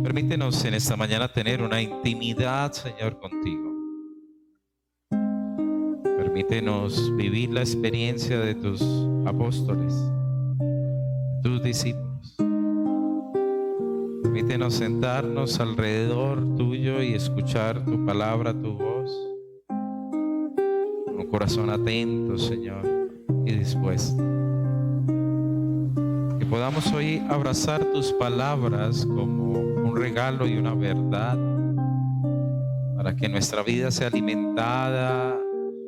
Permítenos en esta mañana tener una intimidad, Señor, contigo. Permítenos vivir la experiencia de tus apóstoles, tus discípulos. Permítenos sentarnos alrededor tuyo y escuchar tu palabra, tu voz, con un corazón atento, Señor, y dispuesto. Que podamos hoy abrazar tus palabras como un regalo y una verdad, para que nuestra vida sea alimentada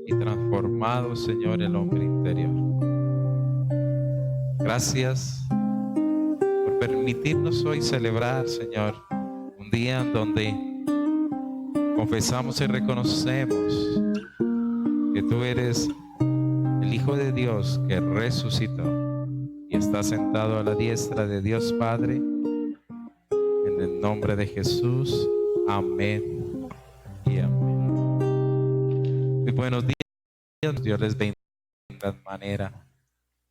y transformado, Señor, el hombre interior. Gracias por permitirnos hoy celebrar, Señor, un día en donde confesamos y reconocemos que tú eres el Hijo de Dios que resucitó y está sentado a la diestra de Dios Padre. En el nombre de Jesús, amén y amén. Muy buenos días, Dios les bendiga de gran manera.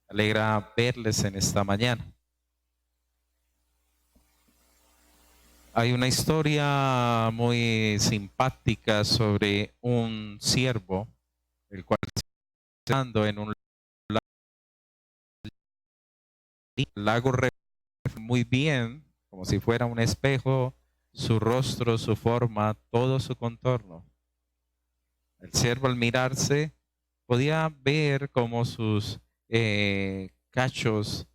Alegra verles en esta mañana. Hay una historia muy simpática sobre un siervo, el cual está en un lago muy bien, como si fuera un espejo, su rostro, su forma, todo su contorno. El siervo al mirarse podía ver cómo sus cachos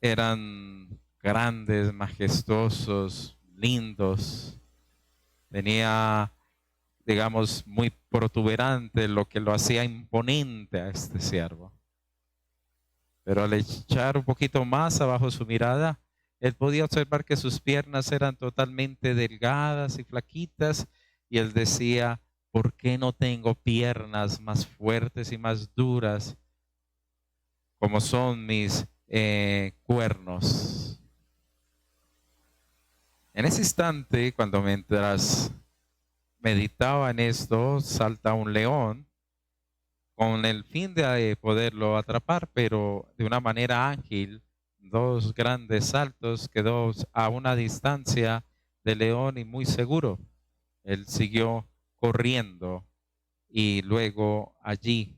eran grandes, majestuosos, lindos. Tenía, digamos, muy protuberante, lo que lo hacía imponente a este siervo. Pero al echar un poquito más abajo su mirada, él podía observar que sus piernas eran totalmente delgadas y flaquitas, y él decía: ¿por qué no tengo piernas más fuertes y más duras como son mis cuernos? En ese instante, mientras meditaba en esto, salta un león con el fin de poderlo atrapar, pero de una manera ágil. Dos grandes saltos, quedó a una distancia del león y muy seguro. Él siguió corriendo y luego allí,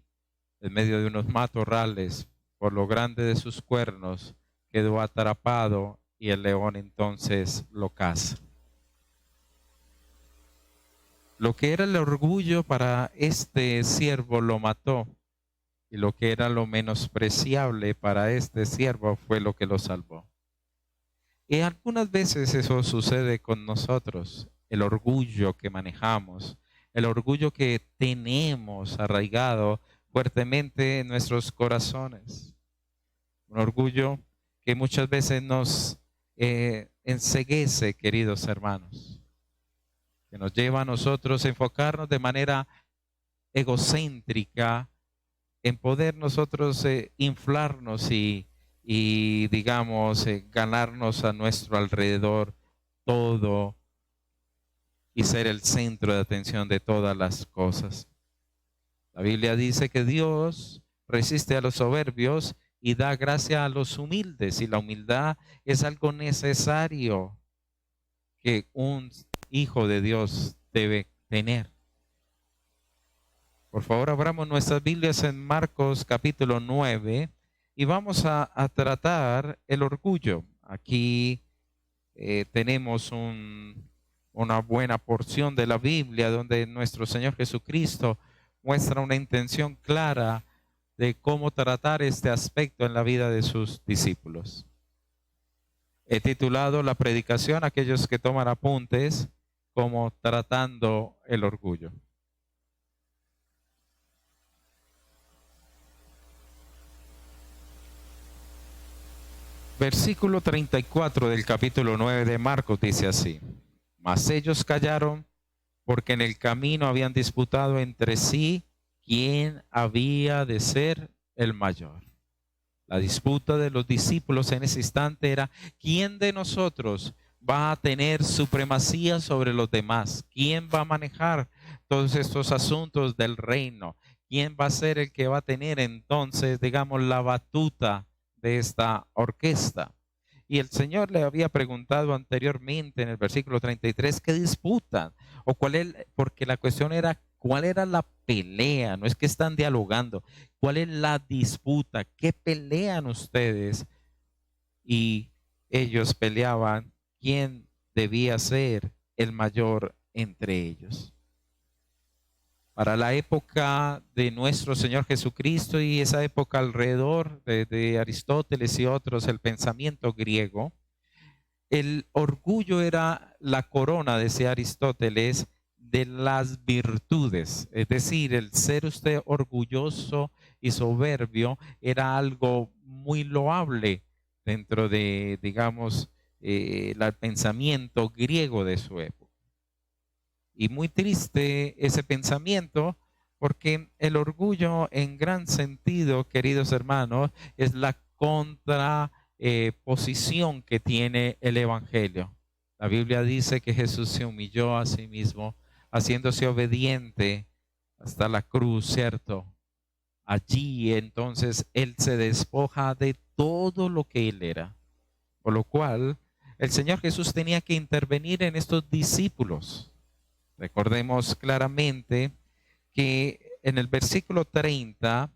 en medio de unos matorrales, por lo grande de sus cuernos, quedó atrapado y el león entonces lo caza. Lo que era el orgullo para este siervo lo mató, y lo que era lo menospreciable para este siervo fue lo que lo salvó. Y algunas veces eso sucede con nosotros, el orgullo que manejamos, el orgullo que tenemos arraigado fuertemente en nuestros corazones. Un orgullo que muchas veces nos enceguece, queridos hermanos, que nos lleva a nosotros a enfocarnos de manera egocéntrica en poder nosotros inflarnos y digamos, ganarnos a nuestro alrededor todo y ser el centro de atención de todas las cosas. La Biblia dice que Dios resiste a los soberbios y da gracia a los humildes, y la humildad es algo necesario que un hijo de Dios debe tener. Por favor, abramos nuestras Biblias en Marcos capítulo 9 y vamos a tratar el orgullo. Aquí tenemos una buena porción de la Biblia donde nuestro Señor Jesucristo muestra una intención clara de cómo tratar este aspecto en la vida de sus discípulos. He titulado la predicación, aquellos que toman apuntes, como tratando el orgullo. Versículo 34 del capítulo 9 de Marcos dice así: mas ellos callaron, porque en el camino habían disputado entre sí quién había de ser el mayor. La disputa de los discípulos en ese instante era: ¿quién de nosotros va a tener supremacía sobre los demás? ¿Quién va a manejar todos estos asuntos del reino? ¿Quién va a ser el que va a tener entonces, digamos, la batuta de esta orquesta? Y el Señor le había preguntado anteriormente en el versículo 33, ¿qué disputan? O porque la cuestión era, ¿cuál era la pelea? No es que están dialogando. ¿Cuál es la disputa? ¿Qué pelean ustedes? Y ellos peleaban quién debía ser el mayor entre ellos. Para la época de nuestro Señor Jesucristo y esa época alrededor de Aristóteles y otros, el pensamiento griego, el orgullo era la corona, decía Aristóteles, de las virtudes. Es decir, el ser usted orgulloso y soberbio era algo muy loable dentro de, digamos, el pensamiento griego de su época. Y muy triste ese pensamiento, porque el orgullo en gran sentido, queridos hermanos, es la contraposición que tiene el Evangelio. La Biblia dice que Jesús se humilló a sí mismo, haciéndose obediente hasta la cruz, ¿cierto? Allí entonces Él se despoja de todo lo que Él era. Por lo cual, el Señor Jesús tenía que intervenir en estos discípulos. Recordemos claramente que en el versículo 30,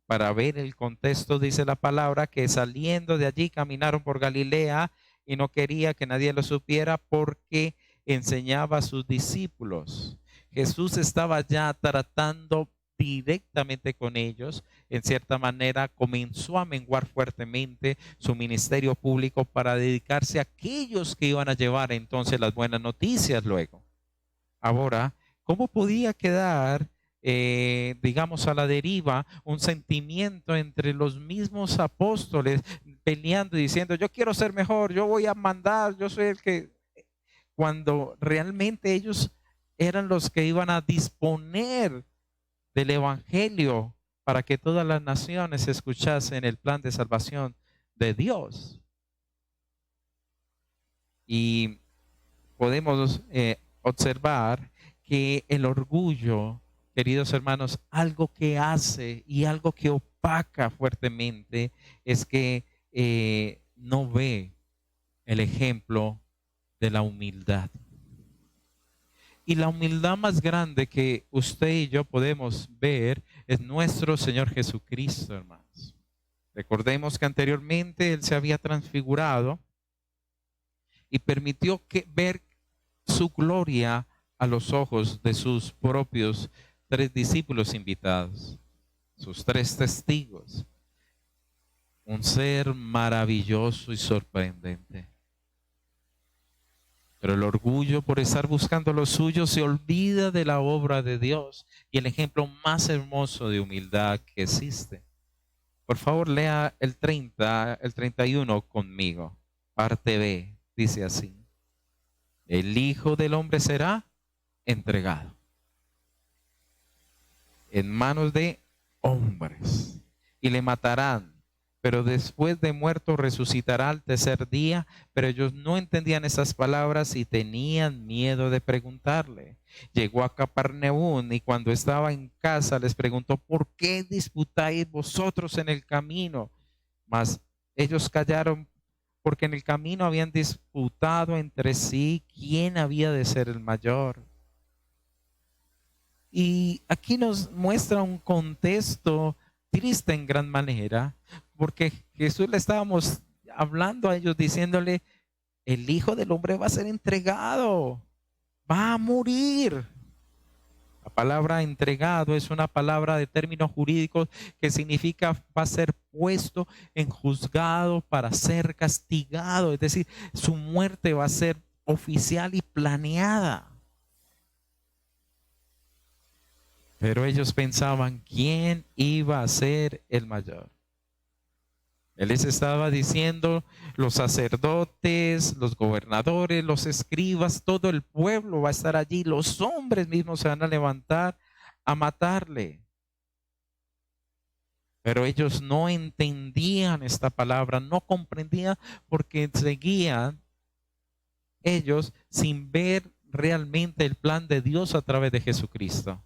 para ver el contexto, dice la palabra que saliendo de allí caminaron por Galilea y no quería que nadie lo supiera porque enseñaba a sus discípulos. Jesús estaba ya tratando directamente con ellos. En cierta manera comenzó a menguar fuertemente su ministerio público para dedicarse a aquellos que iban a llevar entonces las buenas noticias luego. Ahora, ¿cómo podía quedar, digamos, a la deriva un sentimiento entre los mismos apóstoles peleando y diciendo, yo quiero ser mejor, yo voy a mandar, yo soy el que, cuando realmente ellos eran los que iban a disponer del evangelio para que todas las naciones escuchasen el plan de salvación de Dios? Y podemos observar que el orgullo, queridos hermanos, algo que hace y algo que opaca fuertemente es que no ve el ejemplo de la humildad. Y la humildad más grande que usted y yo podemos ver es nuestro Señor Jesucristo, hermanos. Recordemos que anteriormente Él se había transfigurado y permitió ver su gloria a los ojos de sus propios 3 discípulos invitados, sus 3 testigos. Un ser maravilloso y sorprendente. Pero el orgullo, por estar buscando lo suyo, se olvida de la obra de Dios y el ejemplo más hermoso de humildad que existe. Por favor, lea el 31 conmigo. Parte B, dice así. El Hijo del Hombre será entregado en manos de hombres y le matarán, pero después de muerto resucitará al tercer día. Pero ellos no entendían esas palabras y tenían miedo de preguntarle. Llegó a Capernaum y cuando estaba en casa les preguntó, ¿por qué disputáis vosotros en el camino? Mas ellos callaron porque en el camino habían disputado entre sí quién había de ser el mayor. Y aquí nos muestra un contexto triste en gran manera, porque Jesús le estábamos hablando a ellos diciéndole, el Hijo del Hombre va a ser entregado, va a morir. La palabra entregado es una palabra de términos jurídicos que significa va a ser puesto en juzgado para ser castigado. Es decir, su muerte va a ser oficial y planeada. Pero ellos pensaban, ¿quién iba a ser el mayor? Él les estaba diciendo, los sacerdotes, los gobernadores, los escribas, todo el pueblo va a estar allí. Los hombres mismos se van a levantar a matarle. Pero ellos no entendían esta palabra, no comprendían porque seguían ellos sin ver realmente el plan de Dios a través de Jesucristo.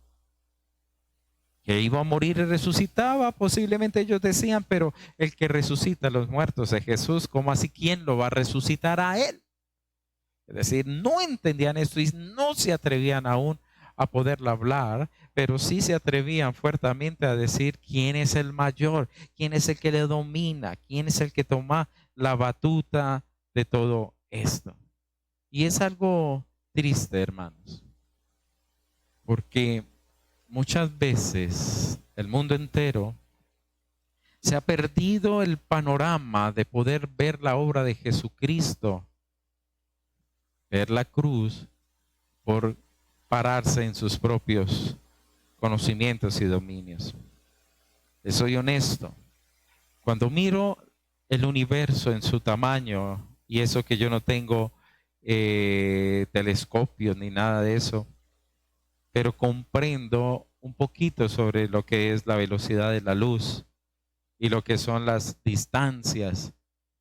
que iba a morir y resucitaba, posiblemente ellos decían, pero el que resucita a los muertos es Jesús, ¿cómo así? ¿Quién lo va a resucitar a él? Es decir, no entendían esto y no se atrevían aún a poderlo hablar, pero sí se atrevían fuertemente a decir quién es el mayor, quién es el que le domina, quién es el que toma la batuta de todo esto. Y es algo triste, hermanos, porque muchas veces el mundo entero se ha perdido el panorama de poder ver la obra de Jesucristo, ver la cruz, por pararse en sus propios conocimientos y dominios. Soy honesto. Cuando miro el universo en su tamaño, y eso que yo no tengo telescopios ni nada de eso, pero comprendo un poquito sobre lo que es la velocidad de la luz y lo que son las distancias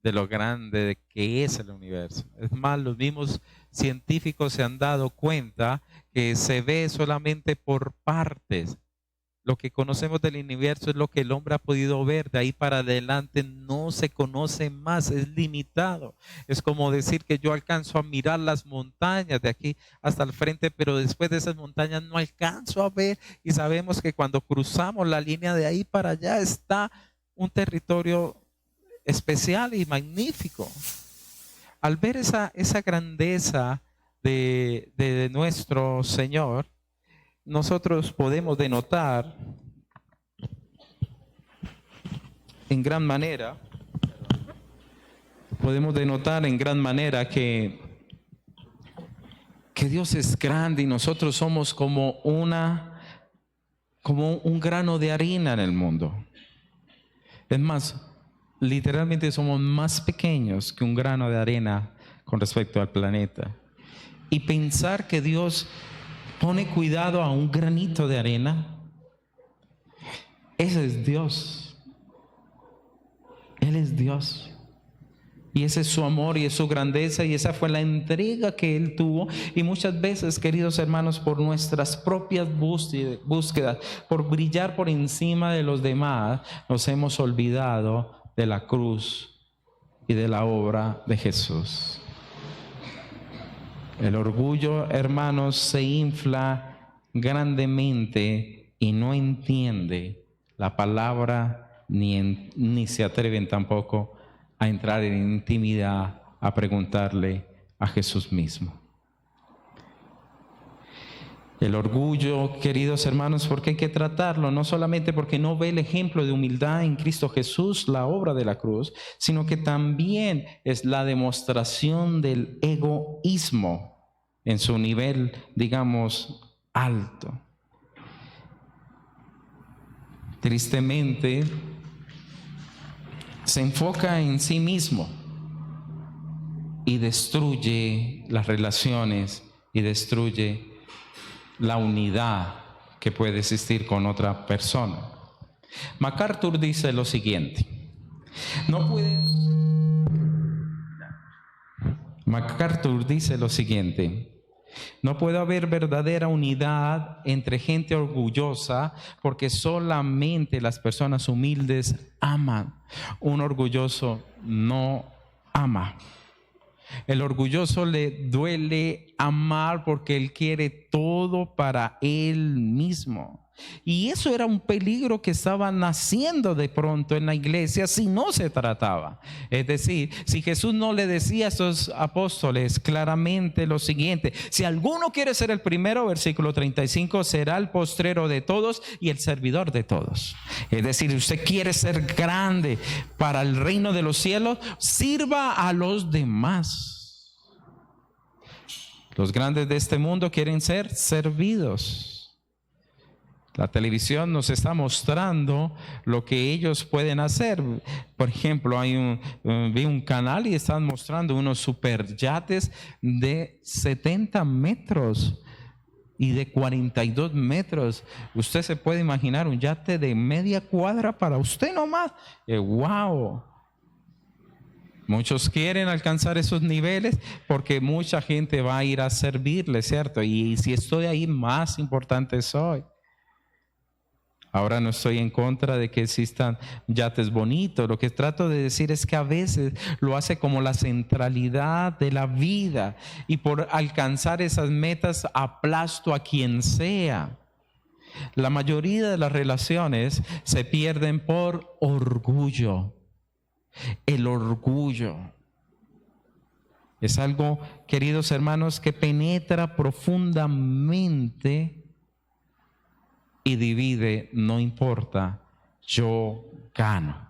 de lo grande que es el universo. Es más, los mismos científicos se han dado cuenta que se ve solamente por partes. Lo que conocemos del universo es lo que el hombre ha podido ver. De ahí para adelante no se conoce más, es limitado. Es como decir que yo alcanzo a mirar las montañas de aquí hasta el frente, pero después de esas montañas no alcanzo a ver. Y sabemos que cuando cruzamos la línea de ahí para allá está un territorio especial y magnífico. Al ver esa grandeza de nuestro Señor, nosotros podemos denotar en gran manera que Dios es grande y nosotros somos como un grano de harina en el mundo. Es más, literalmente somos más pequeños que un grano de arena con respecto al planeta. Y pensar que Dios pone cuidado a un granito de arena, ese es Dios. Él es Dios. Y ese es su amor y es su grandeza y esa fue la entrega que Él tuvo. Y muchas veces, queridos hermanos, por nuestras propias búsquedas, por brillar por encima de los demás, nos hemos olvidado de la cruz y de la obra de Jesús. El orgullo, hermanos, se infla grandemente y no entiende la palabra ni se atreven tampoco a entrar en intimidad, a preguntarle a Jesús mismo. El orgullo, queridos hermanos, porque hay que tratarlo, no solamente porque no ve el ejemplo de humildad en Cristo Jesús, la obra de la cruz, sino que también es la demostración del egoísmo en su nivel, digamos, alto. Tristemente, se enfoca en sí mismo y destruye las relaciones y destruye la unidad que puede existir con otra persona. MacArthur dice lo siguiente: no puede haber verdadera unidad entre gente orgullosa porque solamente las personas humildes aman. Un orgulloso no ama. El orgulloso le duele amar porque él quiere todo para él mismo. Y eso era un peligro que estaba naciendo de pronto en la iglesia si no se trataba. Es decir, si Jesús no le decía a esos apóstoles claramente lo siguiente: si alguno quiere ser el primero, versículo 35, será el postrero de todos y el servidor de todos. Es decir, usted quiere ser grande para el reino de los cielos, sirva a los demás. Los grandes de este mundo quieren ser servidos. La televisión nos está mostrando lo que ellos pueden hacer. Por ejemplo, vi un canal y están mostrando unos superyates de 70 metros y de 42 metros. Usted se puede imaginar un yate de media cuadra para usted nomás. ¡Wow! Muchos quieren alcanzar esos niveles porque mucha gente va a ir a servirle, ¿cierto? Y si estoy ahí, más importante soy. Ahora no estoy en contra de que existan yates bonitos. Lo que trato de decir es que a veces lo hace como la centralidad de la vida. Y por alcanzar esas metas aplasto a quien sea. La mayoría de las relaciones se pierden por orgullo. El orgullo es algo, queridos hermanos, que penetra profundamente y divide, no importa, yo gano.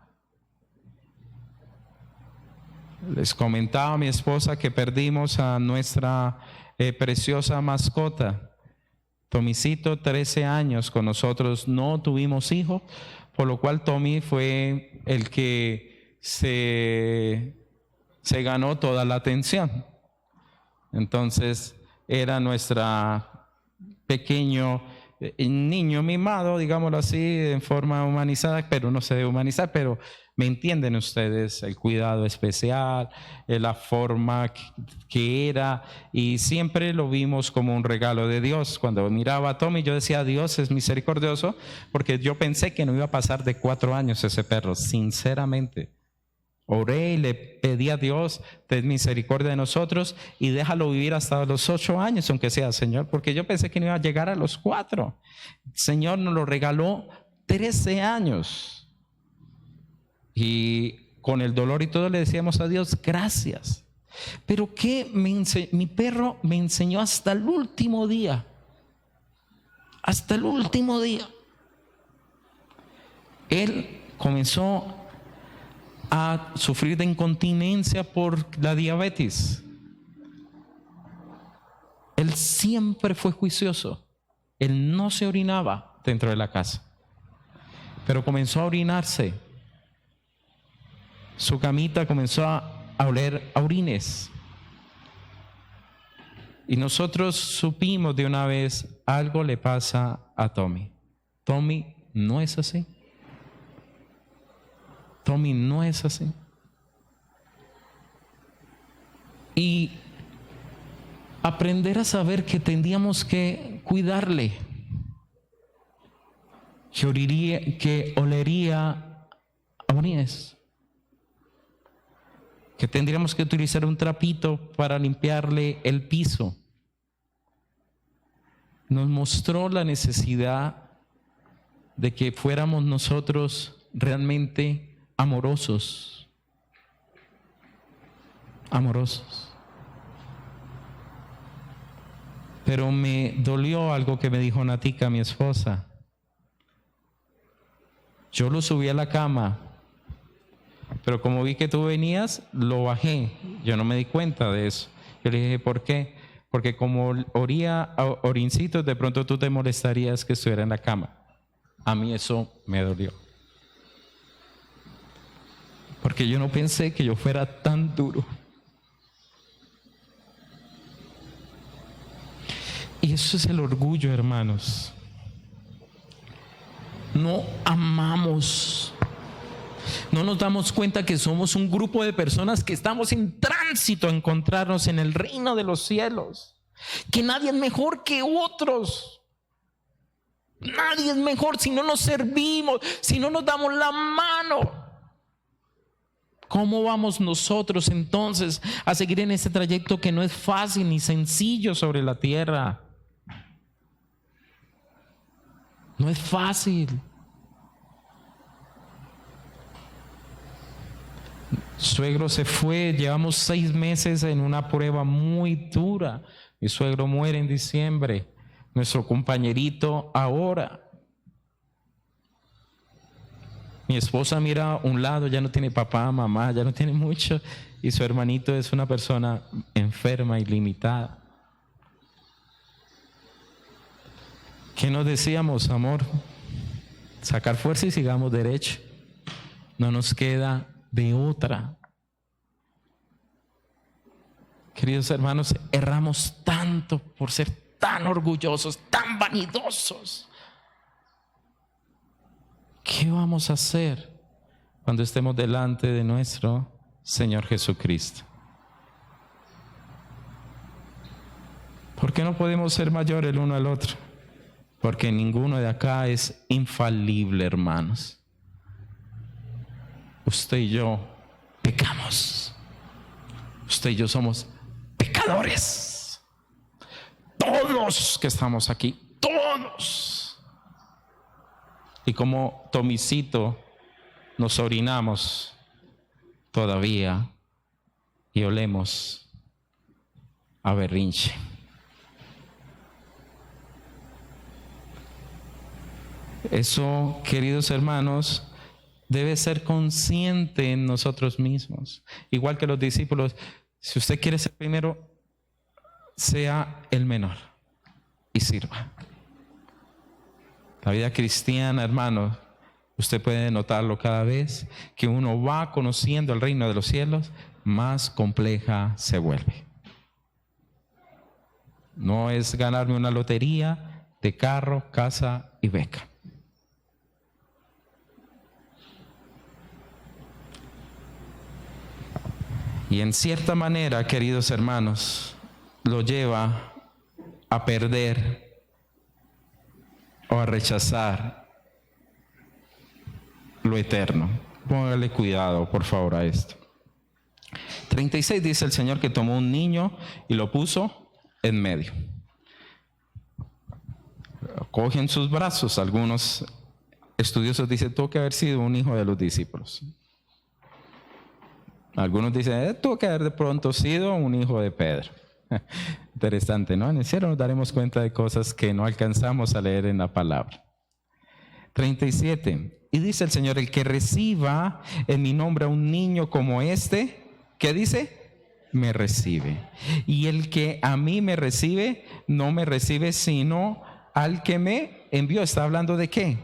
Les comentaba a mi esposa que perdimos a nuestra preciosa mascota. Tomicito, 13 años con nosotros, no tuvimos hijos, por lo cual Tommy fue el que se ganó toda la atención. Entonces era nuestra pequeño niño mimado, digámoslo así, en forma humanizada, pero no se debe humanizar, pero me entienden ustedes, el cuidado especial, la forma que era, y siempre lo vimos como un regalo de Dios. Cuando miraba a Tommy, yo decía, Dios es misericordioso, porque yo pensé que no iba a pasar de 4 años ese perro, sinceramente. Oré y le pedí a Dios, ten misericordia de nosotros y déjalo vivir hasta los 8 años, aunque sea, Señor, porque yo pensé que no iba a llegar a los 4. Señor nos lo regaló 13 años. Y con el dolor y todo le decíamos a Dios, gracias. Pero que mi perro me enseñó hasta el último día. Hasta el último día. Él comenzó a sufrir de incontinencia por la diabetes. Él siempre fue juicioso. Él no se orinaba dentro de la casa, pero comenzó a orinarse. Su camita comenzó a oler a orines. Y nosotros supimos de una vez, algo le pasa a Tommy. Tommy no es así. Tommy no es así. Y aprender a saber que tendríamos que cuidarle, que olería a orines, que tendríamos que utilizar un trapito para limpiarle el piso. Nos mostró la necesidad de que fuéramos nosotros realmente amorosos. Pero me dolió algo que me dijo Natica, mi esposa. Yo lo subí a la cama, pero como vi que tú venías, lo bajé. Yo no me di cuenta de eso. Yo le dije, ¿por qué? Porque como oría a orincitos, de pronto tú te molestarías que estuviera en la cama. A mí eso me dolió. Porque yo no pensé que yo fuera tan duro. Y eso es el orgullo, hermanos. No amamos. No nos damos cuenta que somos un grupo de personas que estamos en tránsito a encontrarnos en el reino de los cielos. Que nadie es mejor que otros. Nadie es mejor si no nos servimos, si no nos damos la mano. ¿Cómo vamos nosotros entonces a seguir en este trayecto que no es fácil ni sencillo sobre la tierra? No es fácil. Suegro se fue, llevamos 6 meses en una prueba muy dura. Mi suegro muere en diciembre, nuestro compañerito ahora. Mi esposa mira a un lado, ya no tiene papá, mamá, ya no tiene mucho, y su hermanito es una persona enferma y limitada. ¿Qué nos decíamos, amor? Sacar fuerza y sigamos derecho. No nos queda de otra. Queridos hermanos, erramos tanto por ser tan orgullosos, tan vanidosos. ¿Qué vamos a hacer cuando estemos delante de nuestro Señor Jesucristo? ¿Por qué no podemos ser mayor el uno al otro? Porque ninguno de acá es infalible, hermanos. Usted y yo pecamos. Usted y yo somos pecadores. Todos que estamos aquí, todos. Y como Tomicito nos orinamos todavía y olemos a berrinche. Eso, queridos hermanos, debe ser consciente en nosotros mismos. Igual que los discípulos, si usted quiere ser primero, sea el menor y sirva. La vida cristiana, hermanos, usted puede notarlo cada vez que uno va conociendo el reino de los cielos, más compleja se vuelve. No es ganarme una lotería de carro, casa y beca. Y en cierta manera, queridos hermanos, lo lleva a perder o a rechazar lo eterno. Póngale cuidado, por favor, a esto. 36 dice el Señor que tomó un niño y lo puso en medio. Coge en sus brazos. Algunos estudiosos dicen, tuvo que haber sido un hijo de los discípulos. Algunos dicen, tuvo que haber de pronto sido un hijo de Pedro. Interesante, ¿no? En el cielo nos daremos cuenta de cosas que no alcanzamos a leer en la palabra. 37. Y dice el Señor, el que reciba en mi nombre a un niño como este, ¿qué dice? Me recibe. Y el que a mí me recibe, no me recibe sino al que me envió. ¿Está hablando de qué?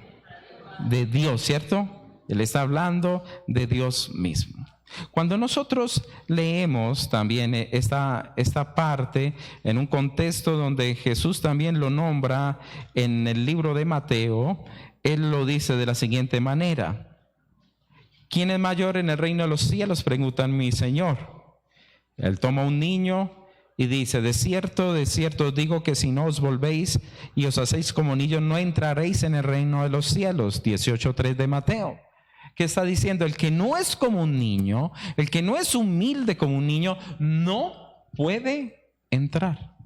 De Dios, ¿cierto? Él está hablando de Dios mismo. Cuando nosotros leemos también esta parte en un contexto donde Jesús también lo nombra en el libro de Mateo, Él lo dice de la siguiente manera. ¿Quién es mayor en el reino de los cielos? Preguntan mi Señor. Él toma un niño y dice, de cierto os digo que si no os volvéis y os hacéis como niños, no entraréis en el reino de los cielos. 18:3 de Mateo. ¿Qué está diciendo? El que no es como un niño, el que no es humilde como un niño, no puede entrar.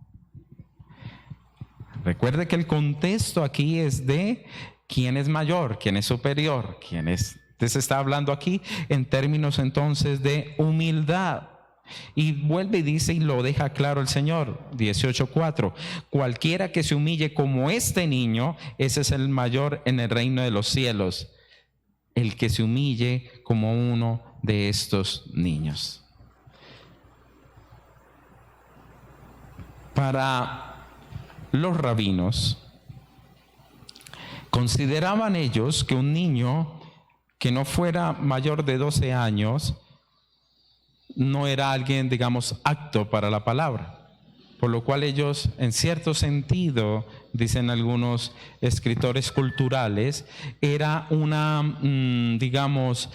Recuerde que el contexto aquí es de quién es mayor, quién es superior, quién es. Se está hablando aquí en términos entonces de humildad. Y vuelve y dice y lo deja claro el Señor, 18:4. Cualquiera que se humille como este niño, ese es el mayor en el reino de los cielos. El que se humille como uno de estos niños. Para los rabinos, consideraban ellos que un niño que no fuera mayor de 12 años no era alguien, digamos, apto para la palabra. Por lo cual ellos, en cierto sentido, dicen algunos escritores culturales, era una, digamos,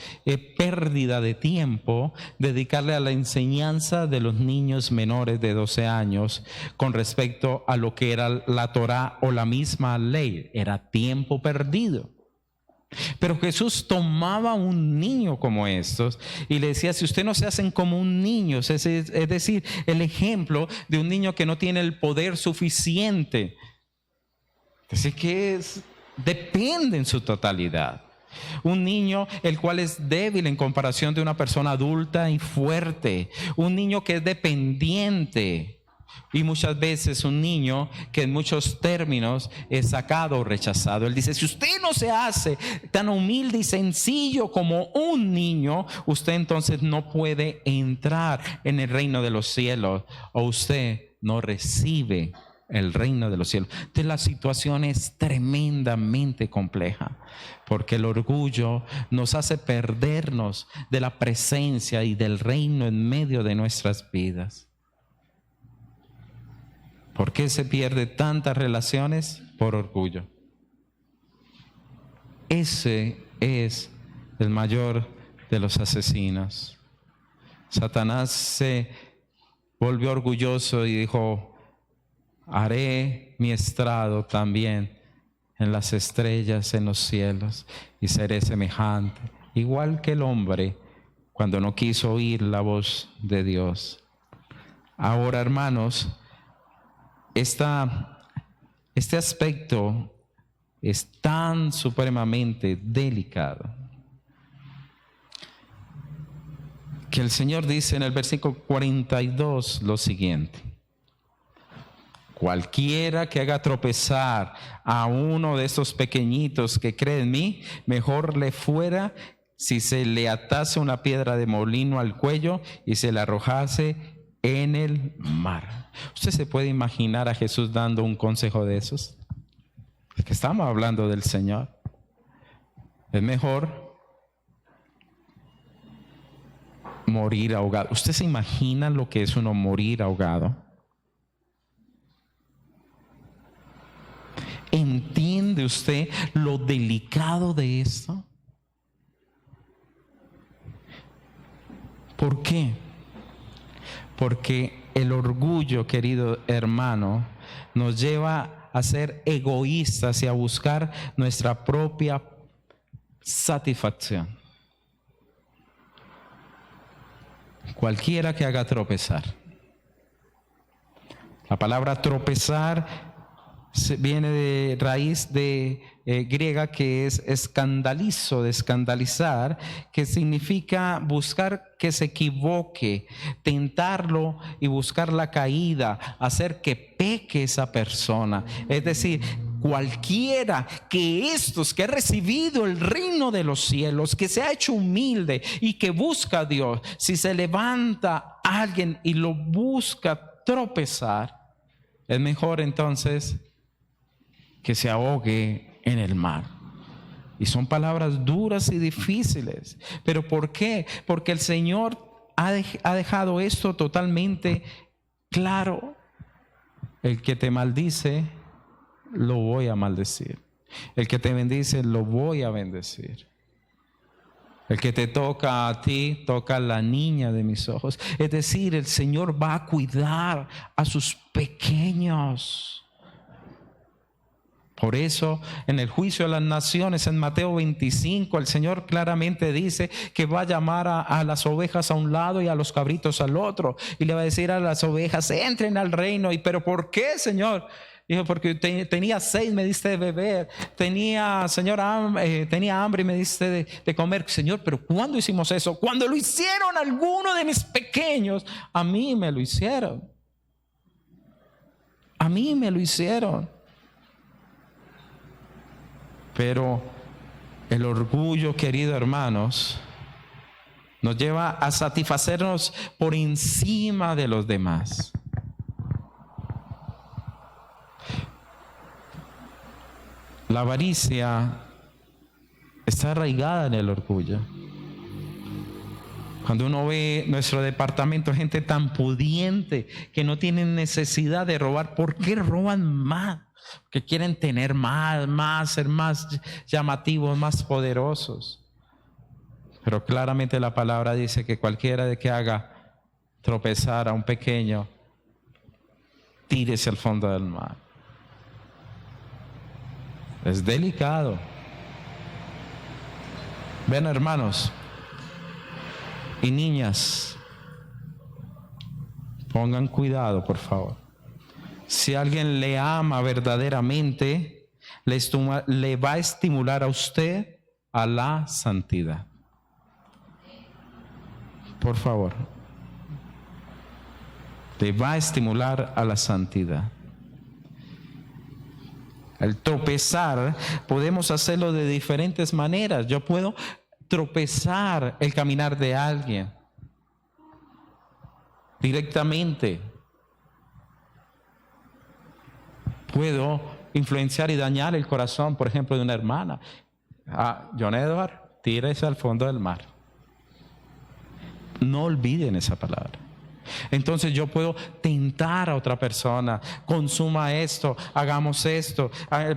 pérdida de tiempo dedicarle a la enseñanza de los niños menores de 12 años con respecto a lo que era la Torá o la misma ley. Era tiempo perdido. Pero Jesús tomaba un niño como estos y le decía, si ustedes no se hacen como un niño, es decir, el ejemplo de un niño que no tiene el poder suficiente, es decir, que depende en su totalidad. Un niño el cual es débil en comparación de una persona adulta y fuerte. Un niño que es dependiente. Y muchas veces un niño que en muchos términos es sacado o rechazado. Él dice, si usted no se hace tan humilde y sencillo como un niño, usted entonces no puede entrar en el reino de los cielos, o usted no recibe el reino de los cielos. Entonces la situación es tremendamente compleja, porque el orgullo nos hace perdernos de la presencia y del reino en medio de nuestras vidas. ¿Por qué se pierde tantas relaciones? Por orgullo. Ese es el mayor de los asesinos. Satanás se volvió orgulloso y dijo, haré mi estrado también en las estrellas, en los cielos, y seré semejante, igual que el hombre, cuando no quiso oír la voz de Dios. Ahora, hermanos, este aspecto es tan supremamente delicado que el Señor dice en el versículo 42 lo siguiente: cualquiera que haga tropezar a uno de estos pequeñitos que cree en mí, mejor le fuera si se le atase una piedra de molino al cuello y se la arrojase en el mar. ¿Usted se puede imaginar a Jesús dando un consejo de esos? Es que estamos hablando del Señor. Es mejor morir ahogado. ¿Usted se imagina lo que es uno morir ahogado? ¿Entiende usted lo delicado de esto? ¿Por qué? Porque el orgullo, querido hermano, nos lleva a ser egoístas y a buscar nuestra propia satisfacción. Cualquiera que haga tropezar. La palabra tropezar viene de raíz de griega que es escandalizo, de escandalizar, que significa buscar que se equivoque, tentarlo y buscar la caída, hacer que peque esa persona. Es decir, cualquiera que estos que ha recibido el reino de los cielos, que se ha hecho humilde y que busca a Dios, si se levanta alguien y lo busca tropezar, es mejor entonces que se ahogue en el mar. Y son palabras duras y difíciles. ¿Pero por qué? Porque el Señor ha dejado esto totalmente claro. El que te maldice, lo voy a maldecir. El que te bendice, lo voy a bendecir. El que te toca a ti, toca a la niña de mis ojos. Es decir, el Señor va a cuidar a sus pequeños. Por eso, en el juicio de las naciones, en Mateo 25, el Señor claramente dice que va a llamar a las ovejas a un lado y a los cabritos al otro. Y le va a decir a las ovejas, entren al reino. ¿Pero por qué, Señor? Dijo, porque tenía sed, me diste de beber. Señor, tenía hambre y me diste de comer. Señor, ¿pero cuándo hicimos eso? Cuando lo hicieron algunos de mis pequeños, a mí me lo hicieron. A mí me lo hicieron. Pero el orgullo, queridos hermanos, nos lleva a satisfacernos por encima de los demás. La avaricia está arraigada en el orgullo. Cuando uno ve nuestro departamento, gente tan pudiente que no tienen necesidad de robar, ¿por qué roban más? Que quieren tener más, ser más llamativos, más poderosos. Pero claramente la palabra dice que cualquiera de que haga tropezar a un pequeño, tírese al fondo del mar. Es delicado. Ven, hermanos y niñas, pongan cuidado, por favor. Si alguien le ama verdaderamente, le va a estimular a usted a la santidad. Por favor. Le va a estimular a la santidad. El tropezar, podemos hacerlo de diferentes maneras. Yo puedo tropezar el caminar de alguien directamente. Puedo influenciar y dañar el corazón, por ejemplo, de una hermana. John Edward, tírese al fondo del mar. No olviden esa palabra. Entonces yo puedo tentar a otra persona, consuma esto, hagamos esto,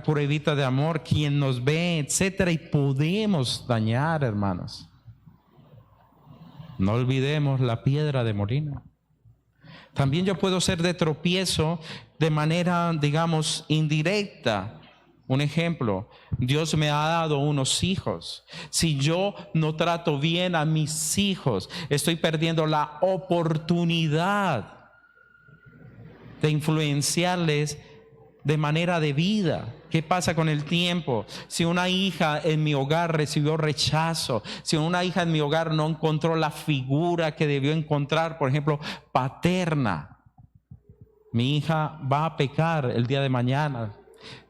pruebita de amor, quien nos ve, etcétera, y podemos dañar, hermanos. No olvidemos la piedra de molino. También yo puedo ser de tropiezo de manera, digamos, indirecta. Un ejemplo, Dios me ha dado unos hijos. Si yo no trato bien a mis hijos, estoy perdiendo la oportunidad de influenciarles de manera de vida. ¿Qué pasa con el tiempo? Si una hija en mi hogar recibió rechazo, si una hija en mi hogar no encontró la figura que debió encontrar, por ejemplo, paterna, mi hija va a pecar el día de mañana.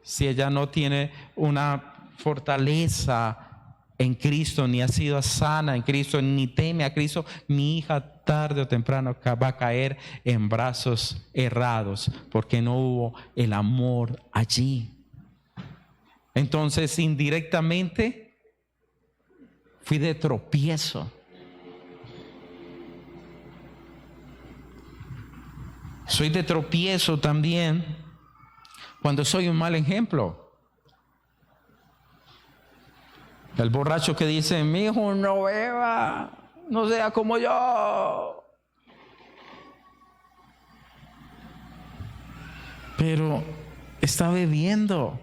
Si ella no tiene una fortaleza en Cristo, ni ha sido sana en Cristo, ni teme a Cristo, mi hija tarde o temprano va a caer en brazos errados, porque no hubo el amor allí. Entonces, indirectamente, fui de tropiezo. Soy de tropiezo también cuando soy un mal ejemplo. El borracho que dice, mi hijo no beba, no sea como yo. Pero está bebiendo.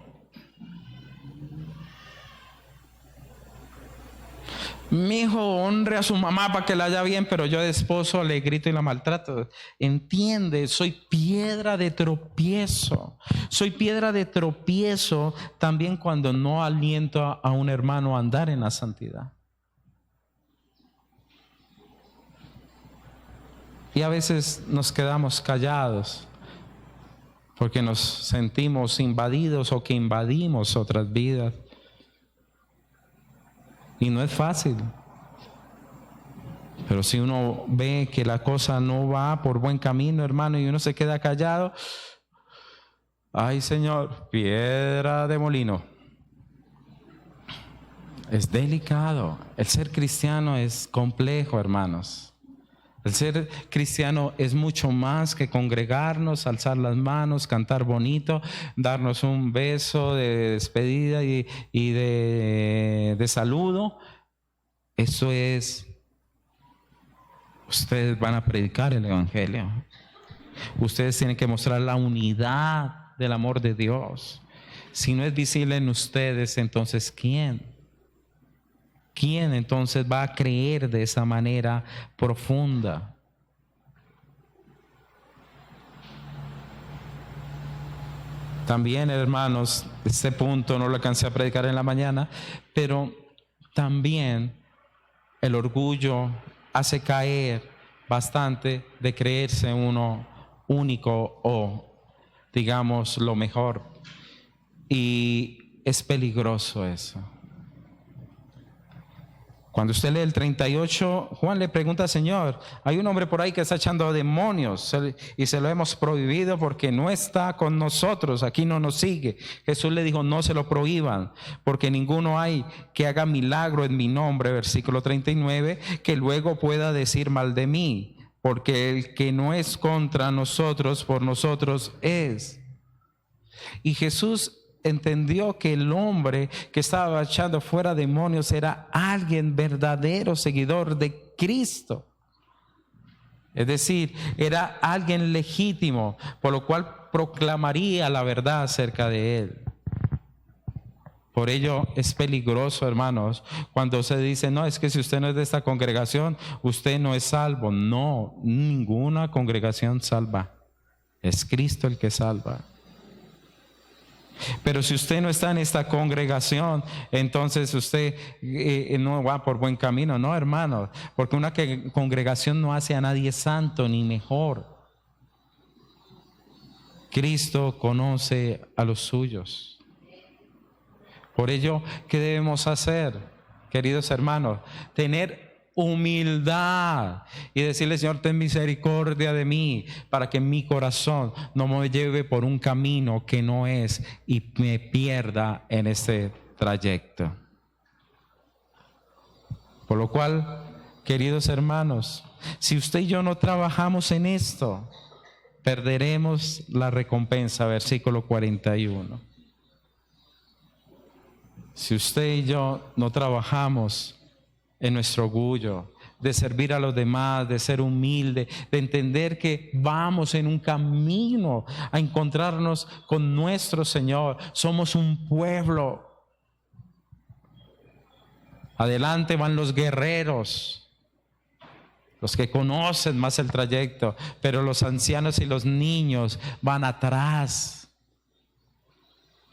Mi hijo honre a su mamá para que la haya bien, pero yo de esposo le grito y la maltrato. Entiende, soy piedra de tropiezo. Soy piedra de tropiezo también cuando no aliento a un hermano a andar en la santidad. Y a veces nos quedamos callados porque nos sentimos invadidos o que invadimos otras vidas. Y no es fácil. Pero si uno ve que la cosa no va por buen camino, hermano, y uno se queda callado, ay, Señor, piedra de molino. Es delicado. El ser cristiano es complejo, hermanos. El ser cristiano es mucho más que congregarnos, alzar las manos, cantar bonito, darnos un beso de despedida y de saludo. Eso es, ustedes van a predicar el evangelio. Ustedes tienen que mostrar la unidad del amor de Dios. Si no es visible en ustedes, entonces ¿quién? ¿Quién entonces va a creer de esa manera profunda? También, hermanos, este punto no lo alcancé a predicar en la mañana, pero también el orgullo hace caer bastante de creerse uno único o, digamos, lo mejor. Y es peligroso eso. Cuando usted lee el 38, Juan le pregunta al Señor, hay un hombre por ahí que está echando demonios y se lo hemos prohibido porque no está con nosotros, aquí no nos sigue. Jesús le dijo, no se lo prohíban, porque ninguno hay que haga milagro en mi nombre, versículo 39, que luego pueda decir mal de mí, porque el que no es contra nosotros, por nosotros es. Y Jesús entendió que el hombre que estaba echando fuera demonios era alguien verdadero seguidor de Cristo. Es decir, era alguien legítimo, por lo cual proclamaría la verdad acerca de él. Por ello es peligroso, hermanos, cuando se dice, no, es que si usted no es de esta congregación, usted no es salvo. No, ninguna congregación salva. Es Cristo el que salva. Pero si usted no está en esta congregación, entonces usted no va por buen camino. No, hermano, porque una congregación no hace a nadie santo ni mejor. Cristo conoce a los suyos. Por ello, ¿qué debemos hacer, queridos hermanos? Tener humildad y decirle, Señor, ten misericordia de mí, para que mi corazón no me lleve por un camino que no es y me pierda en este trayecto. Por lo cual, queridos hermanos, si usted y yo no trabajamos en esto, perderemos la recompensa, versículo 41. Si usted y yo no trabajamos en nuestro orgullo, de servir a los demás, de ser humilde, de entender que vamos en un camino a encontrarnos con nuestro Señor. Somos un pueblo. Adelante van los guerreros, los que conocen más el trayecto, pero los ancianos y los niños van atrás.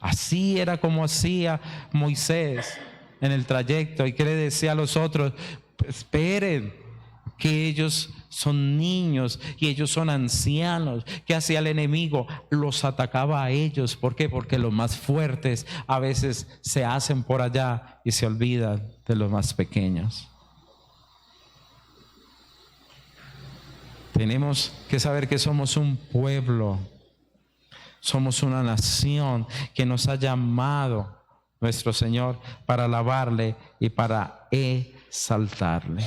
Así era como hacía Moisés en el trayecto. ¿Y qué le decía a los otros? Esperen, que ellos son niños y ellos son ancianos. ¿Qué hacía el enemigo? Los atacaba a ellos. ¿Por qué? Porque los más fuertes a veces se hacen por allá y se olvidan de los más pequeños. Tenemos que saber que somos un pueblo, somos una nación que nos ha llamado nuestro Señor para alabarle y para exaltarle.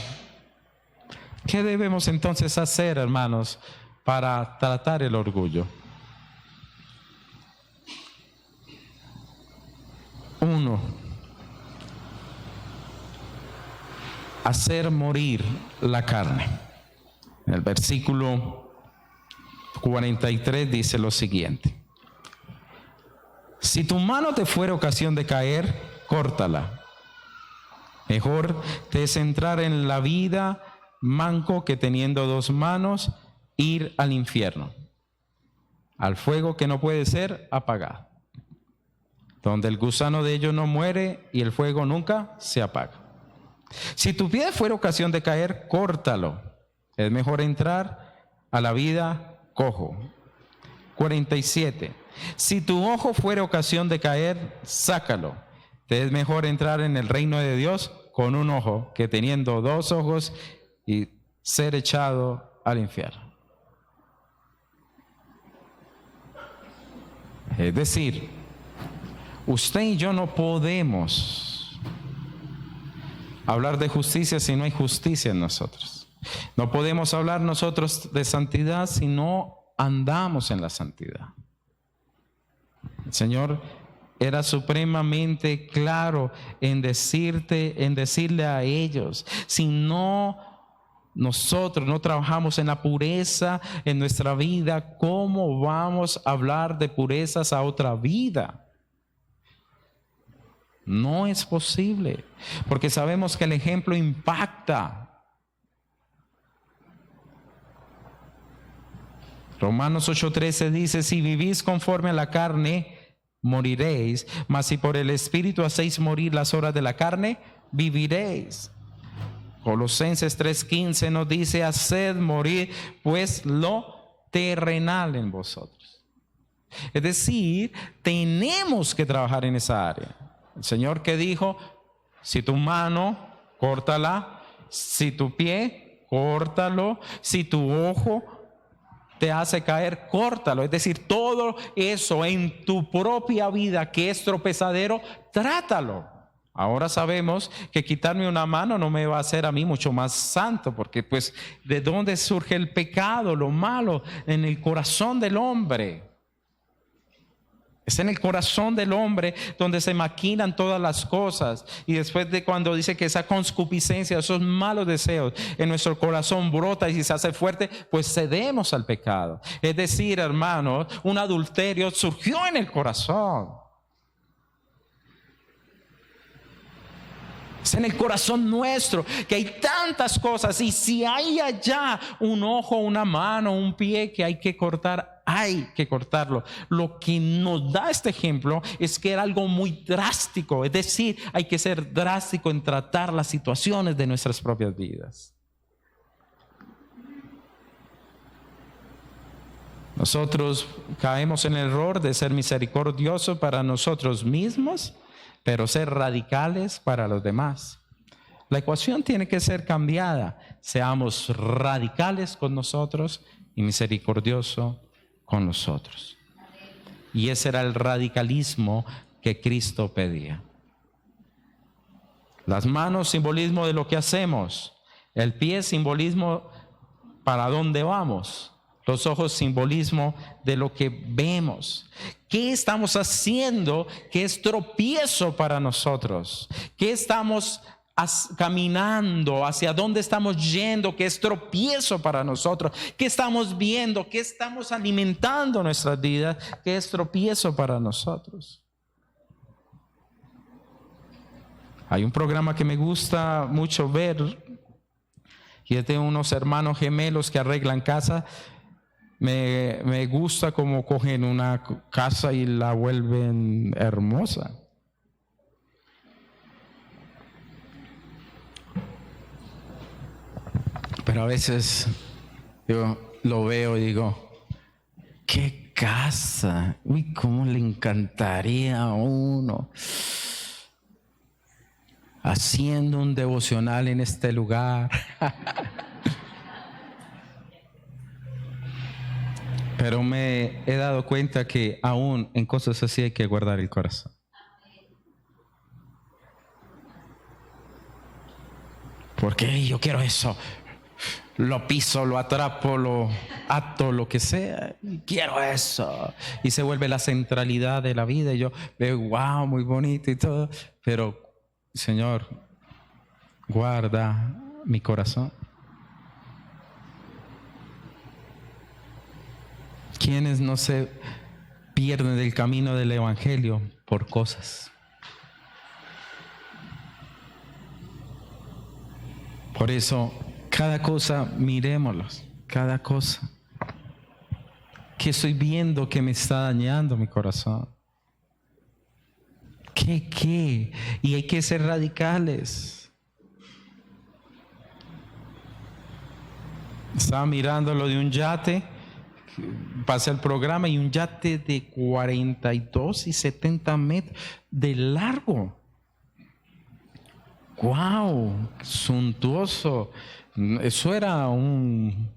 ¿Qué debemos entonces hacer, hermanos, para tratar el orgullo? 1. Hacer morir la carne. En el versículo 43 dice lo siguiente: si tu mano te fuera ocasión de caer, córtala. Mejor te es entrar en la vida manco que teniendo 2 manos ir al infierno, al fuego que no puede ser apagado, donde el gusano de ellos no muere y el fuego nunca se apaga. Si tu pie fuera ocasión de caer, córtalo. Es mejor entrar a la vida cojo. 47. Si tu ojo fuera ocasión de caer, sácalo. Te es mejor entrar en el reino de Dios con un ojo que teniendo 2 ojos y ser echado al infierno. Es decir, usted y yo no podemos hablar de justicia si no hay justicia en nosotros. No podemos hablar nosotros de santidad si no andamos en la santidad. El Señor era supremamente claro en decirle a ellos: si nosotros no trabajamos en la pureza en nuestra vida, ¿cómo vamos a hablar de purezas a otra vida? No es posible, porque sabemos que el ejemplo impacta. Romanos 8:13 dice: si vivís conforme a la carne, moriréis, mas si por el Espíritu hacéis morir las obras de la carne, viviréis. Colosenses 3:15 nos dice: haced morir pues lo terrenal en vosotros. Es decir, tenemos que trabajar en esa área. El Señor que dijo: si tu mano, córtala; si tu pie, córtalo; si tu ojo te hace caer, córtalo. Es decir, todo eso en tu propia vida que es tropezadero, trátalo. Ahora sabemos que quitarme una mano no me va a hacer a mí mucho más santo, porque pues ¿de dónde surge el pecado, lo malo? En el corazón del hombre. Es en el corazón del hombre donde se maquinan todas las cosas. Y después de cuando dice que esa concupiscencia, esos malos deseos en nuestro corazón brota y se hace fuerte, pues cedemos al pecado. Es decir, hermanos, un adulterio surgió en el corazón. Es en el corazón nuestro que hay tantas cosas, y si hay allá un ojo, una mano, un pie que hay que cortar, hay que cortarlo. Lo que nos da este ejemplo es que era algo muy drástico, es decir, hay que ser drástico en tratar las situaciones de nuestras propias vidas. Nosotros caemos en el error de ser misericordiosos para nosotros mismos, pero ser radicales para los demás. La ecuación tiene que ser cambiada. Seamos radicales con nosotros y misericordiosos con los otros. Y ese era el radicalismo que Cristo pedía. Las manos, simbolismo de lo que hacemos. El pie, simbolismo para dónde vamos. Los ojos, simbolismo de lo que vemos. ¿Qué estamos haciendo que es tropiezo para nosotros? ¿Qué estamos caminando, hacia dónde estamos yendo, que es tropiezo para nosotros, qué estamos viendo, qué estamos alimentando nuestras vidas, que es tropiezo para nosotros. Hay un programa que me gusta mucho ver, y es de unos hermanos gemelos que arreglan casa. Me gusta cómo cogen una casa y la vuelven hermosa. Pero a veces yo lo veo y digo, qué casa, uy, cómo le encantaría a uno haciendo un devocional en este lugar. Pero me he dado cuenta que aún en cosas así hay que guardar el corazón. Porque yo quiero eso. Lo piso, lo atrapo, lo ato, lo que sea. Quiero eso. Y se vuelve la centralidad de la vida. Y yo veo, wow, muy bonito y todo. Pero, Señor, guarda mi corazón. ¿Quiénes no se pierden del camino del Evangelio por cosas? Por eso, cada cosa, miremoslos, cada cosa. ¿Qué estoy viendo que me está dañando mi corazón? ¿Qué? Y hay que ser radicales. Estaba mirando lo de un yate. Pasé el programa y un yate de 42 y 70 metros de largo. ¡Wow! Suntuoso. Eso era un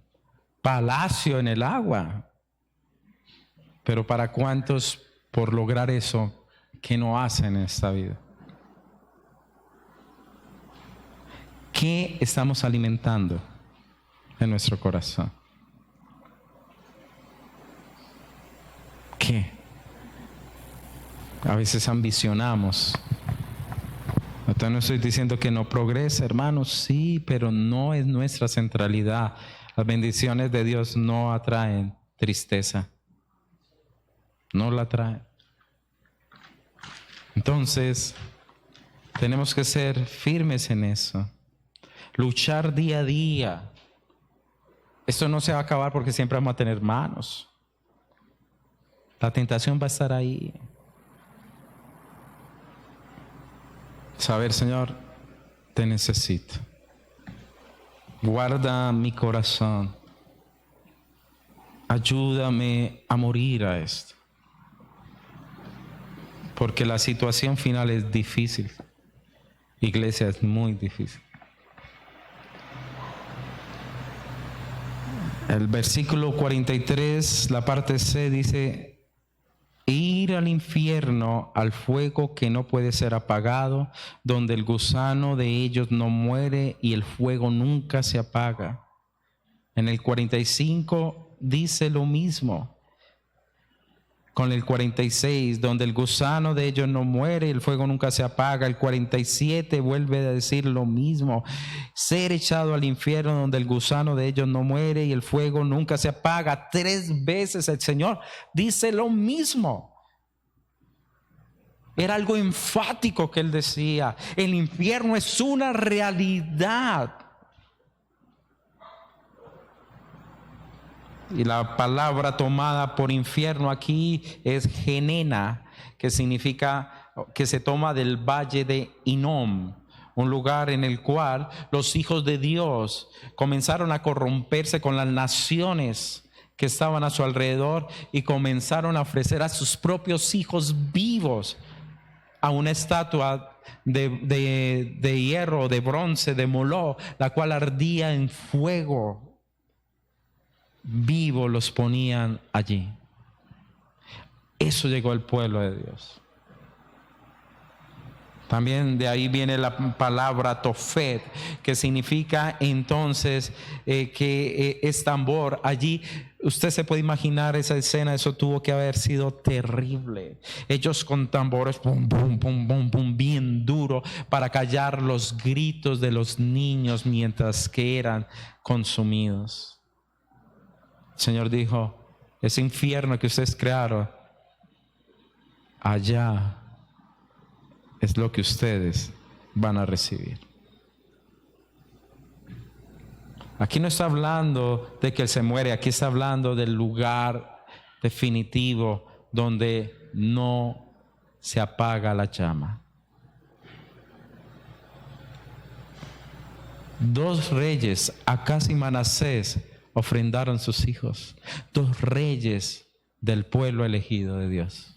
palacio en el agua. Pero ¿para cuántos por lograr eso que no hacen en esta vida? ¿Qué estamos alimentando en nuestro corazón? ¿Qué? A veces ambicionamos. No estoy diciendo que no progrese, hermanos, sí, pero no es nuestra centralidad. Las bendiciones de Dios no atraen tristeza. No la atraen. Entonces, tenemos que ser firmes en eso. Luchar día a día. Esto no se va a acabar porque siempre vamos a tener manos. La tentación va a estar ahí. Saber, Señor, te necesito. Guarda mi corazón. Ayúdame a morir a esto. Porque la situación final es difícil. Iglesia, es muy difícil. El versículo 43, la parte C dice: ir al infierno, al fuego que no puede ser apagado, donde el gusano de ellos no muere y el fuego nunca se apaga. En el 45 dice lo mismo. Con el 46, donde el gusano de ellos no muere y el fuego nunca se apaga. El 47 vuelve a decir lo mismo. Ser echado al infierno, donde el gusano de ellos no muere y el fuego nunca se apaga. 3 veces el Señor dice lo mismo. Era algo enfático que Él decía. El infierno es una realidad. Y la palabra tomada por infierno aquí es Genena, que significa que se toma del valle de Hinnom, un lugar en el cual los hijos de Dios comenzaron a corromperse con las naciones que estaban a su alrededor y comenzaron a ofrecer a sus propios hijos vivos a una estatua de hierro, de bronce, de Moloch, la cual ardía en fuego. Vivos los ponían allí. Eso llegó al pueblo de Dios. También de ahí viene la palabra Tofet, que significa entonces que es tambor. Allí Usted se puede imaginar esa escena, eso tuvo que haber sido terrible. Ellos con tambores, pum, pum, pum, pum, pum, bien duro para callar los gritos de los niños mientras que eran consumidos. El Señor dijo, ese infierno que ustedes crearon, allá es lo que ustedes van a recibir. Aquí no está hablando de que Él se muere, aquí está hablando del lugar definitivo donde no se apaga la llama. 2 reyes, Acaz y Manasés, ofrendaron sus hijos. 2 reyes del pueblo elegido de Dios.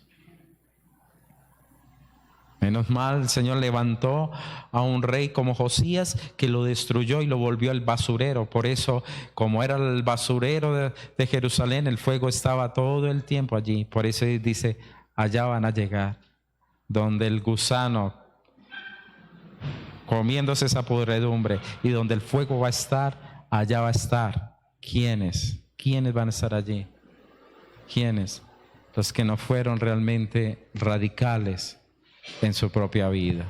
Menos mal, el Señor levantó a un rey como Josías que lo destruyó y lo volvió el basurero. Por eso, como era el basurero de Jerusalén, el fuego estaba todo el tiempo allí. Por eso dice, allá van a llegar, donde el gusano comiéndose esa podredumbre y donde el fuego va a estar, allá va a estar. ¿Quiénes? ¿Quiénes van a estar allí? ¿Quiénes? Los que no fueron realmente radicales en su propia vida.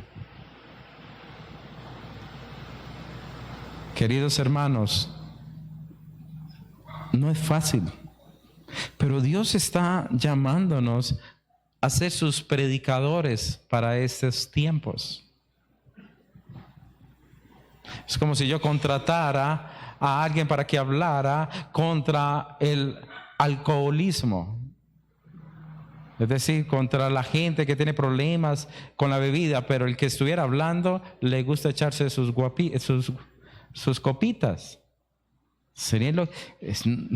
Queridos hermanos, no es fácil, pero Dios está llamándonos a ser sus predicadores para estos tiempos. Es como si yo contratara a alguien para que hablara contra el alcoholismo. Es decir, contra la gente que tiene problemas con la bebida, pero el que estuviera hablando le gusta echarse sus copitas.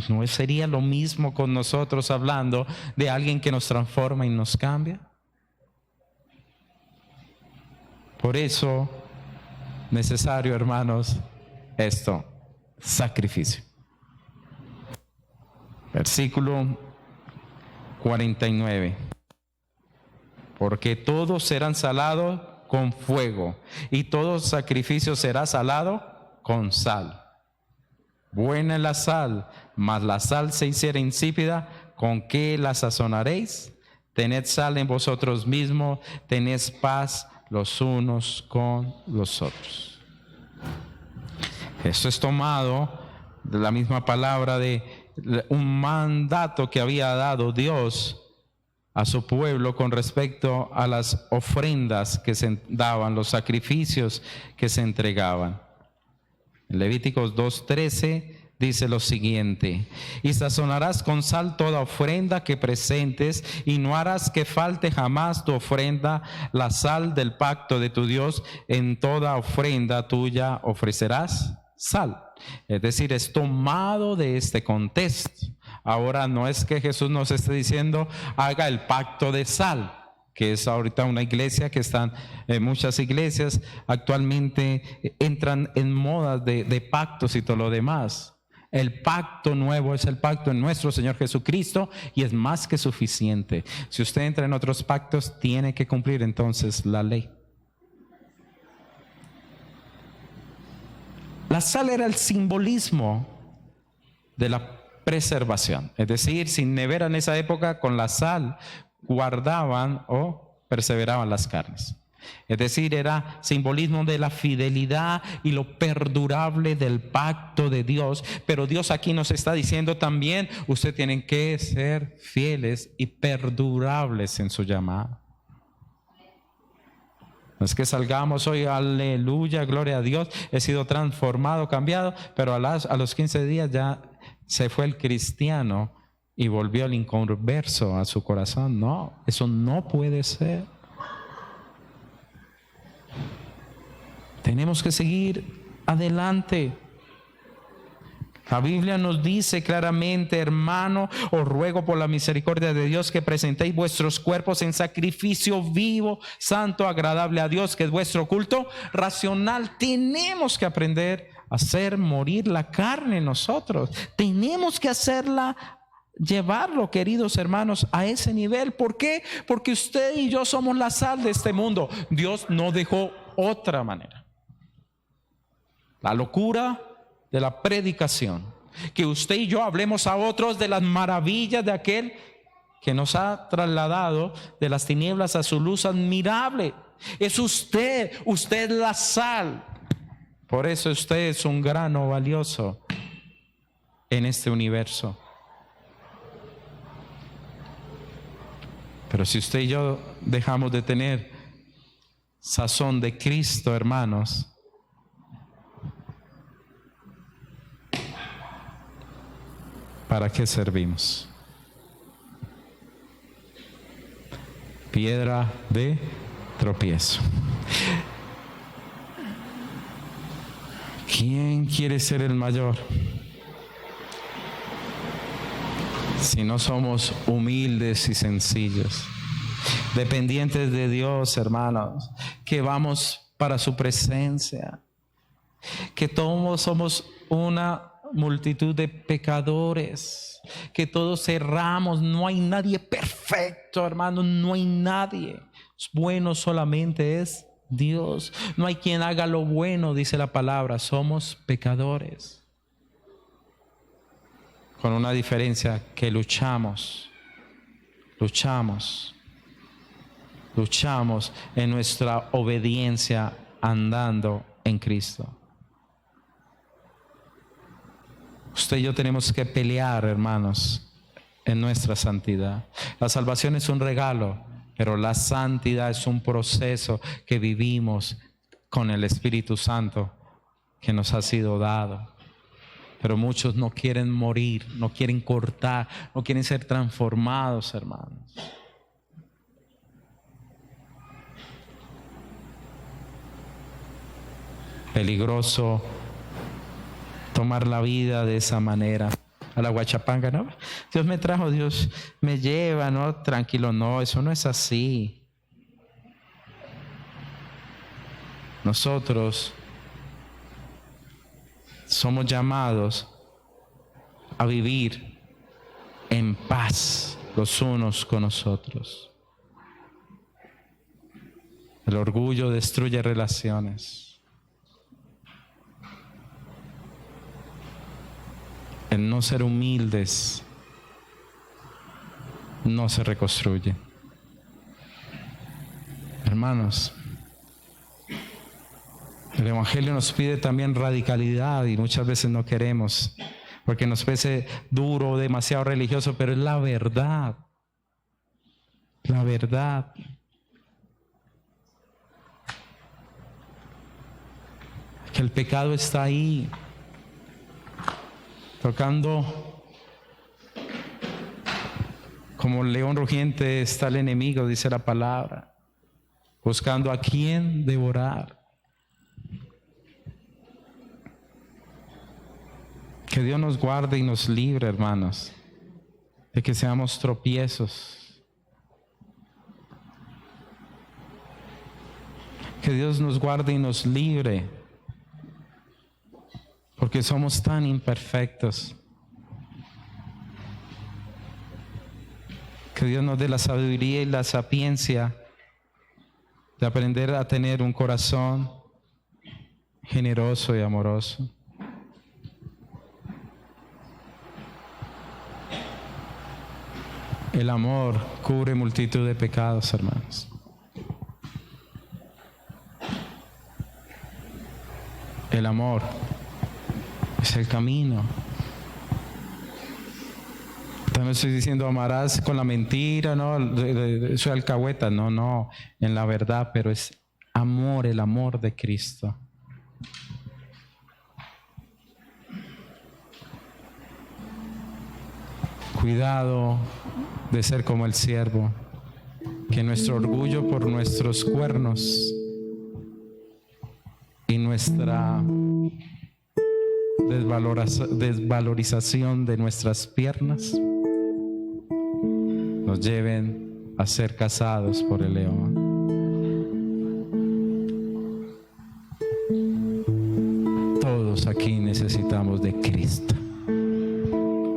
¿No sería lo mismo con nosotros hablando de alguien que nos transforma y nos cambia? Por eso, necesario, hermanos, esto, sacrificio. Versículo 49. Porque todos serán salados con fuego, y todo sacrificio será salado con sal. Buena es la sal, mas la sal se hiciera insípida, ¿con qué la sazonaréis? Tened sal en vosotros mismos, tened paz los unos con los otros. Esto es tomado de la misma palabra de un mandato que había dado Dios a su pueblo con respecto a las ofrendas que se daban, los sacrificios que se entregaban. En Levíticos 2:13 dice lo siguiente: y sazonarás con sal toda ofrenda que presentes, y no harás que falte jamás tu ofrenda, la sal del pacto de tu Dios, en toda ofrenda tuya ofrecerás sal. Es decir, es tomado de este contexto. Ahora no es que Jesús nos esté diciendo haga el pacto de sal, que es ahorita una iglesia que están, muchas iglesias actualmente entran en modas de pactos y todo lo demás. El pacto nuevo es el pacto en nuestro Señor Jesucristo y es más que suficiente. Si usted entra en otros pactos, tiene que cumplir entonces la ley. La sal era el simbolismo de la preservación. Es decir, sin nevera en esa época, con la sal guardaban o perseveraban las carnes. Es decir, era simbolismo de la fidelidad y lo perdurable del pacto de Dios. Pero Dios aquí nos está diciendo también, ustedes tienen que ser fieles y perdurables en su llamada. No es que salgamos hoy, aleluya, gloria a Dios, he sido transformado, cambiado, pero a los 15 días ya se fue el cristiano y volvió el inconverso a su corazón. No, eso no puede ser. Tenemos que seguir adelante. La Biblia nos dice claramente: hermano, os ruego por la misericordia de Dios que presentéis vuestros cuerpos en sacrificio vivo, santo, agradable a Dios, que es vuestro culto racional. Tenemos que aprender a hacer morir la carne en nosotros. Tenemos que hacerla, llevarlo, queridos hermanos, a ese nivel. ¿Por qué? Porque usted y yo somos la sal de este mundo. Dios no dejó otra manera. La locura de la predicación Que usted y yo hablemos a otros de las maravillas de aquel que nos ha trasladado de las tinieblas a su luz admirable. Es usted es la sal. Por eso usted es un grano valioso en este universo. Pero si usted y yo dejamos de tener sazón de Cristo, hermanos, ¿para qué servimos? Piedra de tropiezo. ¿Quién quiere ser el mayor? Si no somos humildes y sencillos, dependientes de Dios, hermanos, que vamos para su presencia, que todos somos una multitud de pecadores, que todos erramos, no hay nadie perfecto, hermano, no hay nadie bueno, solamente es Dios. No hay quien haga lo bueno, dice la palabra, somos pecadores. Con una diferencia, que luchamos en nuestra obediencia andando en Cristo. Usted y yo tenemos que pelear, hermanos, en nuestra santidad. La salvación es un regalo, pero la santidad es un proceso que vivimos con el Espíritu Santo que nos ha sido dado. Pero muchos no quieren morir, no quieren cortar, no quieren ser transformados, hermanos. Peligroso tomar la vida de esa manera, a la guachapanga, ¿no? Dios me trajo, Dios me lleva, ¿no? Tranquilo, no, eso no es así. Nosotros somos llamados a vivir en paz los unos con los otros. El orgullo destruye relaciones. El no ser humildes no se reconstruye. Hermanos, el Evangelio nos pide también radicalidad y muchas veces no queremos porque nos parece duro, demasiado religioso, pero es la verdad. La verdad. Que el pecado está ahí, tocando como león rugiente está el enemigo, dice la palabra, buscando a quién devorar. Que Dios nos guarde y nos libre, hermanos, de que seamos tropiezos. Que Dios nos guarde y nos libre, porque somos tan imperfectos. Que Dios nos dé la sabiduría y la sapiencia de aprender a tener un corazón generoso y amoroso. El amor cubre multitud de pecados, hermanos. El amor es el camino. También estoy diciendo amarás con la mentira, no, soy alcahueta, no, en la verdad, pero es amor, el amor de Cristo. Cuidado de ser como el siervo, que nuestro orgullo por nuestros cuernos y nuestra desvalorización de nuestras piernas nos lleven a ser cazados por el león. Todos aquí necesitamos de Cristo.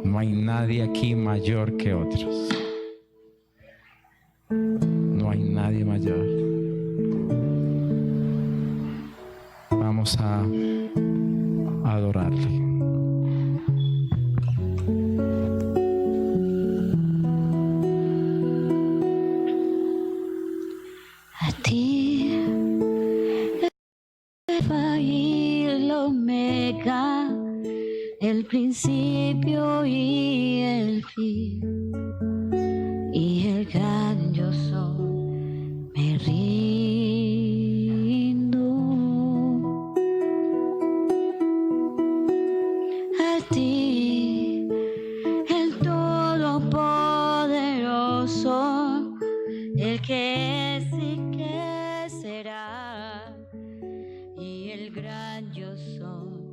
No hay nadie aquí mayor que otros. No hay nadie mayor. Vamos a adorarle. ti, el Alfa y el Omega, el principio y el fin, y el gran yo soy, me rindo a ti, el Todopoderoso, el que es y que será, y el gran yo soy.